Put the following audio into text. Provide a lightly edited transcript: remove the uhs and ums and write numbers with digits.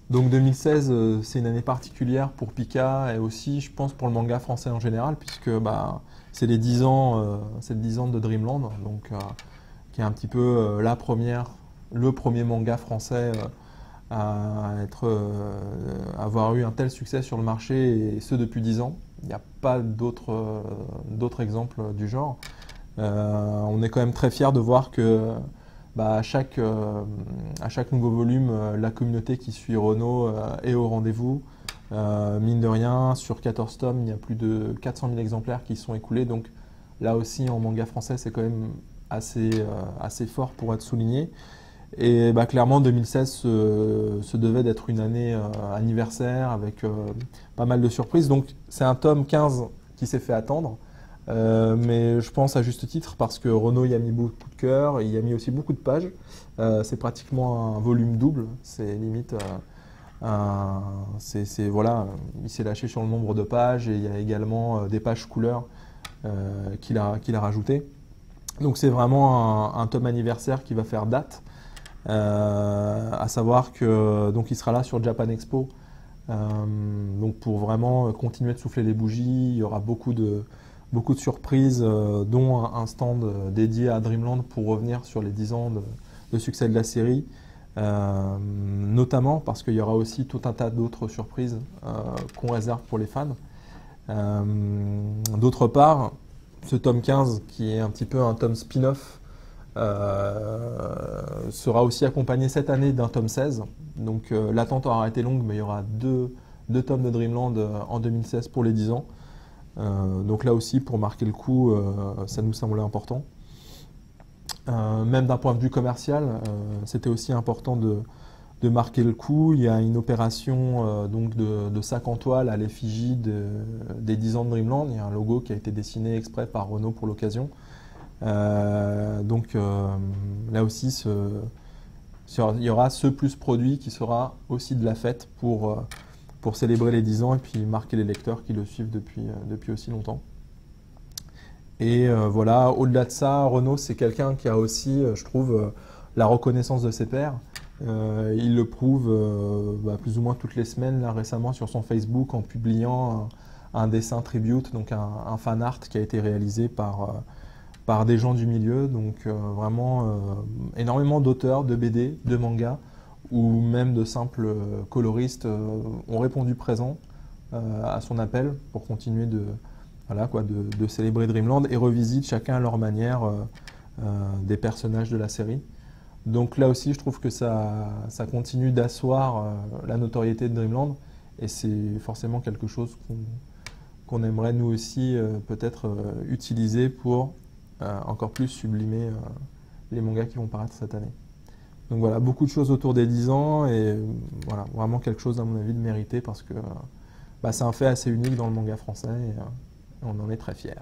Donc 2016, c'est une année particulière pour Pika et aussi, je pense, pour le manga français en général, puisque bah, c'est les 10 ans, c'est 10 ans de Dreamland, donc qui est un petit peu le premier manga français à avoir eu un tel succès sur le marché et ce depuis 10 ans. Il n'y a pas d'autres exemples du genre. On est quand même très fiers de voir que bah, à chaque nouveau volume, la communauté qui suit Renault est au rendez-vous. Mine de rien, sur 14 tomes, il y a plus de 400 000 exemplaires qui sont écoulés. Donc là aussi, en manga français, c'est quand même assez fort pour être souligné. Et bah, clairement, 2016 se devait d'être une année anniversaire avec pas mal de surprises. Donc c'est un tome 15 qui s'est fait attendre. Mais je pense à juste titre parce que Renaud y a mis beaucoup de cœur, il y a mis aussi beaucoup de pages. C'est pratiquement un volume double, c'est limite voilà, il s'est lâché sur le nombre de pages et il y a également des pages couleurs qu'il a rajouté. Donc c'est vraiment un tome anniversaire qui va faire date. À savoir que donc il sera là sur Japan Expo. Donc pour vraiment continuer de souffler les bougies, il y aura beaucoup de surprises, dont un stand dédié à Dreamland pour revenir sur les 10 ans de succès de la série. Notamment parce qu'il y aura aussi tout un tas d'autres surprises qu'on réserve pour les fans. D'autre part, ce tome 15, qui est un petit peu un tome spin-off, sera aussi accompagné cette année d'un tome 16. Donc l'attente aura été longue, mais il y aura deux tomes de Dreamland en 2016 pour les 10 ans. Donc là aussi, pour marquer le coup, ça nous semblait important. Même d'un point de vue commercial, c'était aussi important de marquer le coup. Il y a une opération donc de sac en toile à l'effigie des 10 ans de Dreamland. Il y a un logo qui a été dessiné exprès par Renault pour l'occasion. Donc là aussi, il y aura ce plus produit qui sera aussi de la fête pour célébrer les 10 ans et puis marquer les lecteurs qui le suivent depuis aussi longtemps. Et voilà, au-delà de ça, Renaud, c'est quelqu'un qui a aussi, je trouve, la reconnaissance de ses pairs. Il le prouve plus ou moins toutes les semaines, là, récemment, sur son Facebook, en publiant un dessin tribute, donc un fan art qui a été réalisé par des gens du milieu. Donc vraiment, énormément d'auteurs de BD, de mangas, ou même de simples coloristes ont répondu présent à son appel pour continuer voilà, de célébrer Dreamland et revisitent chacun à leur manière des personnages de la série. Donc là aussi, je trouve que ça continue d'asseoir la notoriété de Dreamland et c'est forcément quelque chose qu'on aimerait nous aussi peut-être utiliser pour encore plus sublimer les mangas qui vont paraître cette année. Donc voilà, beaucoup de choses autour des 10 ans et voilà, vraiment quelque chose à mon avis de mérité parce que c'est un fait assez unique dans le manga français et on en est très fiers.